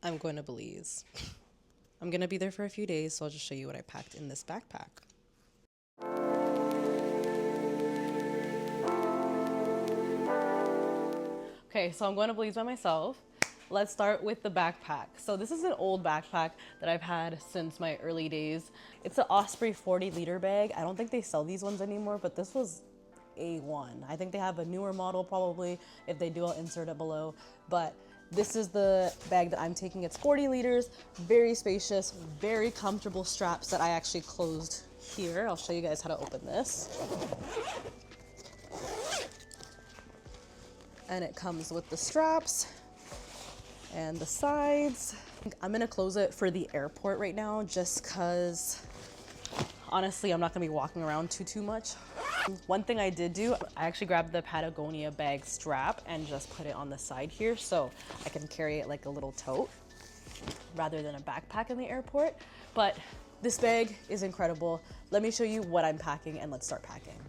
I'm going to Belize. I'm gonna be there for a few days, so I'll just show you what I packed in this backpack. Okay, so I'm going to Belize by myself. Let's start with the backpack. So this is an old backpack that I've had since my early days. It's an Osprey 40-liter bag. I don't think they sell these ones anymore, but this was A1. I think they have a newer model probably. If they do, I'll insert it below. But this is the bag that I'm taking. It's 40 liters, very spacious, very comfortable straps that I actually closed here. I'll show you guys how to open this. And it comes with the straps and the sides. I'm gonna close it for the airport right now just cause honestly, I'm not gonna be walking around too much. One thing I did do, I actually grabbed the Patagonia bag strap and just put it on the side here so I can carry it like a little tote rather than a backpack in the airport. But this bag is incredible. Let me show you what I'm packing and let's start packing.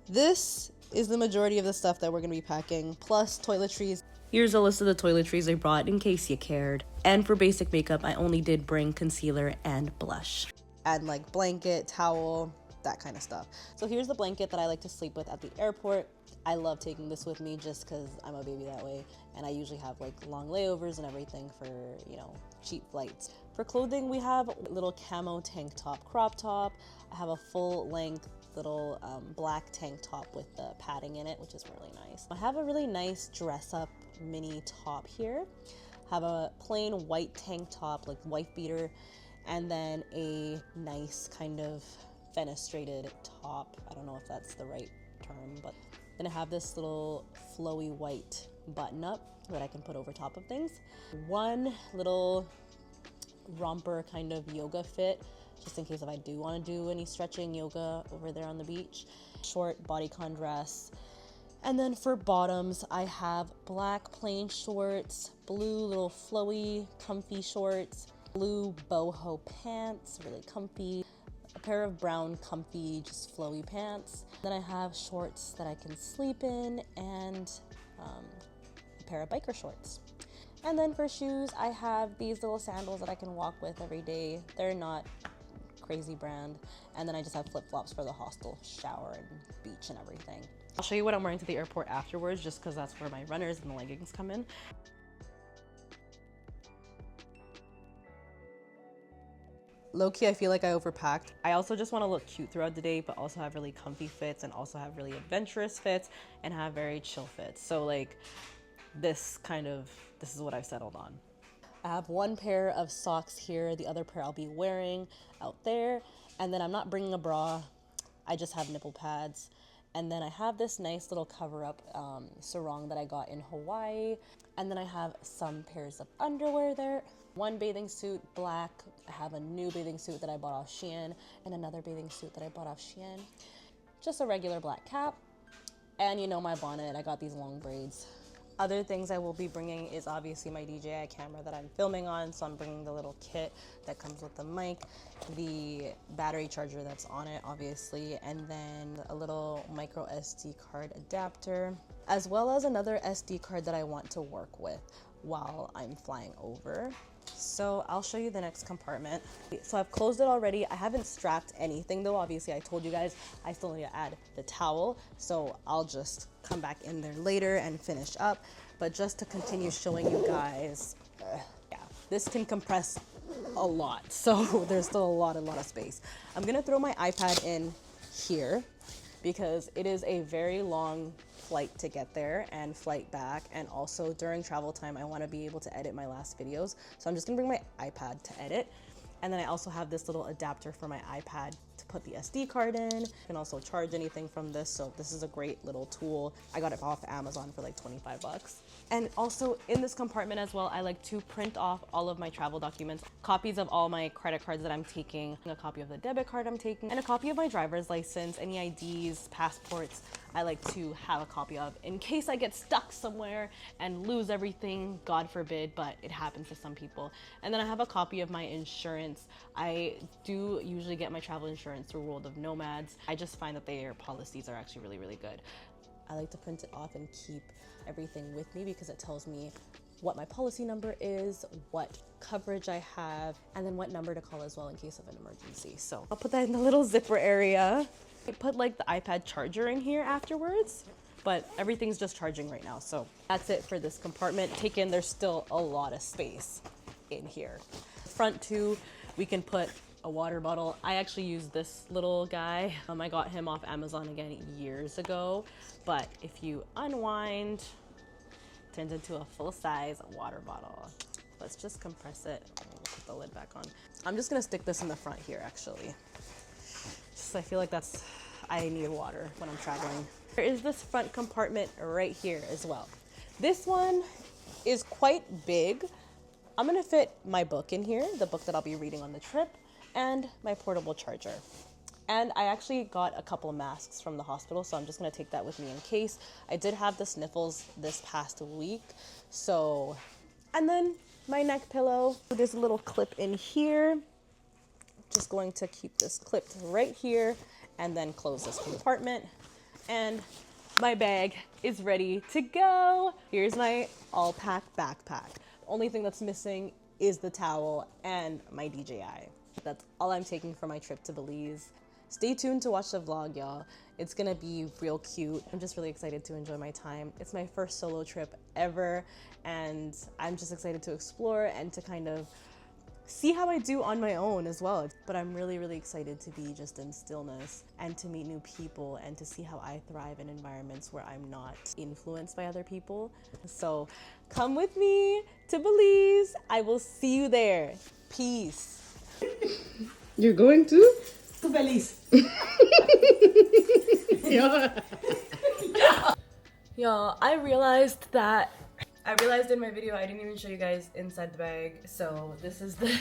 This is the majority of the stuff that we're gonna be packing, plus toiletries. Here's a list of the toiletries I brought in case you cared. And for basic makeup, I only did bring concealer and blush. And like blanket, towel, that kind of stuff. So here's the blanket that I like to sleep with at the airport. I love taking this with me just because I'm a baby that way. And I usually have like long layovers and everything for, you know, cheap flights. For clothing, we have a little camo tank top, crop top. I have a full length little black tank top with the padding in it, which is really nice. I have a really nice dress up mini top here. I have a plain white tank top, like wife beater, and then a nice kind of fenestrated top. I don't know if that's the right term, but then I have this little flowy white button up that I can put over top of things. One little romper kind of yoga fit, just in case if I do want to do any stretching yoga over there on the beach. Short bodycon dress. And then for bottoms, I have black plain shorts, blue little flowy comfy shorts, blue boho pants, really comfy, a pair of brown comfy just flowy pants. Then I have shorts that I can sleep in and a pair of biker shorts. And then for shoes, I have these little sandals that I can walk with every day. They're not crazy brand. And then I just have flip-flops for the hostel, shower and beach and everything. I'll show you what I'm wearing to the airport afterwards just because that's where my runners and the leggings come in. Low-key, I feel like I overpacked. I also just want to look cute throughout the day, but also have really comfy fits and also have really adventurous fits and have very chill fits. So like this is what I've settled on. I have one pair of socks here. The other pair I'll be wearing out there. And then I'm not bringing a bra. I just have nipple pads. And then I have this nice little cover-up sarong that I got in Hawaii. And then I have some pairs of underwear there. One bathing suit, black. I have a new bathing suit that I bought off Shein and another bathing suit that I bought off Shein. Just a regular black cap. And you know my bonnet, I got these long braids. Other things I will be bringing is obviously my DJI camera that I'm filming on. So I'm bringing the little kit that comes with the mic, the battery charger that's on it, obviously, and then a little micro SD card adapter, as well as another SD card that I want to work with while I'm flying over. So I'll show you the next compartment. So I've closed it already. I haven't strapped anything though. Obviously, I told you guys I still need to add the towel. So I'll just come back in there later and finish up. But just to continue showing you guys, yeah, this can compress a lot. So there's still a lot of space. I'm gonna throw my iPad in here because it is a very long flight to get there and flight back, and also during travel time I want to be able to edit my last videos, so I'm just gonna bring my iPad to edit. And then I also have this little adapter for my iPad to put the SD card in. You can also charge anything from this, so this is a great little tool. I got it off Amazon for like 25 bucks. And also in this compartment as well, I like to print off all of my travel documents, copies of all my credit cards that I'm taking, a copy of the debit card I'm taking, and a copy of my driver's license, any IDs, passports, I like to have a copy of in case I get stuck somewhere and lose everything, God forbid, but it happens to some people. And then I have a copy of my insurance. I do usually get my travel insurance through World of Nomads. I just find that their policies are actually really good. I like to print it off and keep everything with me because it tells me what my policy number is, what coverage I have, and then what number to call as well in case of an emergency. So I'll put that in the little zipper area. I put like the iPad charger in here afterwards, but everything's just charging right now. So that's it for this compartment. Take in, there's still a lot of space in here. Front too, we can put a water bottle. I actually use this little guy. I got him off Amazon again years ago, but if you unwind, it turns into a full-size water bottle. Let's just compress it. Put the lid back on. I'm just gonna stick this in the front here actually. Just I feel like I need water when I'm traveling. There is this front compartment right here as well. This one is quite big. I'm gonna fit my book in here, the book that I'll be reading on the trip, and my portable charger. And I actually got a couple of masks from the hospital, so I'm just gonna take that with me in case. I did have the sniffles this past week, so. And then my neck pillow. There's a little clip in here. Just going to keep this clipped right here and then close this compartment. And my bag is ready to go. Here's my all-pack backpack. The only thing that's missing is the towel and my DJI. That's all I'm taking for my trip to Belize. Stay tuned to watch the vlog, y'all. It's gonna be real cute. I'm just really excited to enjoy my time. It's my first solo trip ever, and I'm just excited to explore and to kind of see how I do on my own as well. But I'm really, really excited to be just in stillness and to meet new people and to see how I thrive in environments where I'm not influenced by other people. So come with me to Belize. I will see you there. Peace. You're going to? To Belize. Yeah. Y'all, I realized in my video I didn't even show you guys inside the bag. So this is the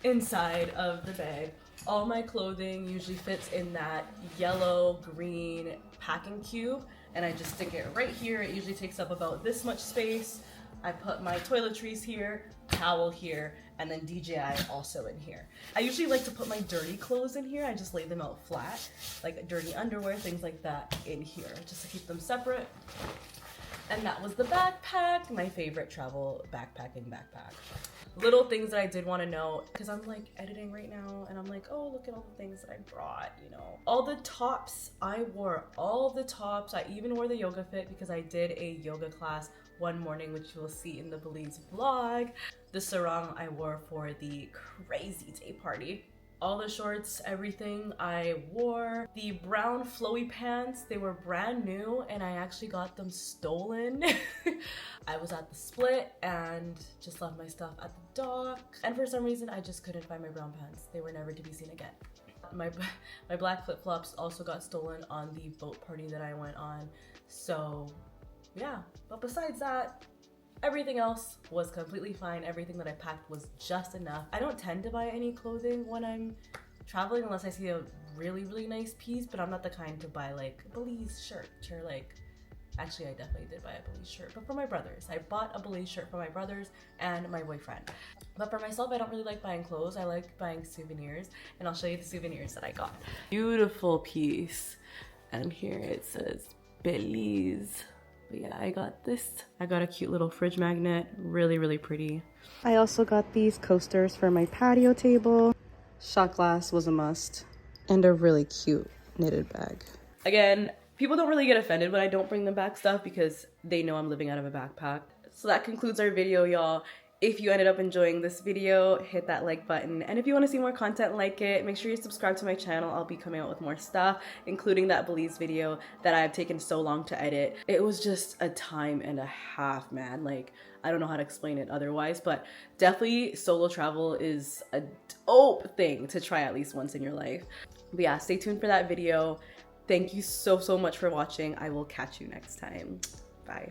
inside of the bag. All my clothing usually fits in that yellow green packing cube, and I just stick it right here. It usually takes up about this much space. I put my toiletries here, towel here, and then DJI also in here. I usually like to put my dirty clothes in here. I just lay them out flat, like dirty underwear, things like that in here, just to keep them separate. And that was the backpack, my favorite travel backpack. Little things that I did want to know, because I'm like editing right now and I'm like, oh, look at all the things that I brought, you know. All the tops, I wore all the tops. I even wore the yoga fit because I did a yoga class one morning, which you will see in the Belize vlog. The sarong I wore for the crazy day party. All the shorts, everything I wore. The brown flowy pants, they were brand new and I actually got them stolen. I was at the split and just left my stuff at the dock. And for some reason, I just couldn't find my brown pants. They were never to be seen again. My black flip-flops also got stolen on the boat party that I went on. So yeah, but besides that, everything else was completely fine. Everything that I packed was just enough. I don't tend to buy any clothing when I'm traveling unless I see a really, really nice piece, but I'm not the kind to buy like a Belize shirt or like, actually I definitely did buy a Belize shirt, but for my brothers. I bought a Belize shirt for my brothers and my boyfriend. But for myself, I don't really like buying clothes. I like buying souvenirs, and I'll show you the souvenirs that I got. Beautiful piece. And here it says Belize. But yeah, I got this. I got a cute little fridge magnet, really, really pretty. I also got these coasters for my patio table. Shot glass was a must. And a really cute knitted bag. Again, people don't really get offended when I don't bring them back stuff because they know I'm living out of a backpack. So that concludes our video, y'all. If you ended up enjoying this video, hit that like button. And if you want to see more content like it, make sure you subscribe to my channel. I'll be coming out with more stuff, including that Belize video that I've taken so long to edit. It was just a time and a half, man. Like, I don't know how to explain it otherwise, but definitely solo travel is a dope thing to try at least once in your life. But yeah, stay tuned for that video. Thank you so, so much for watching. I will catch you next time. Bye.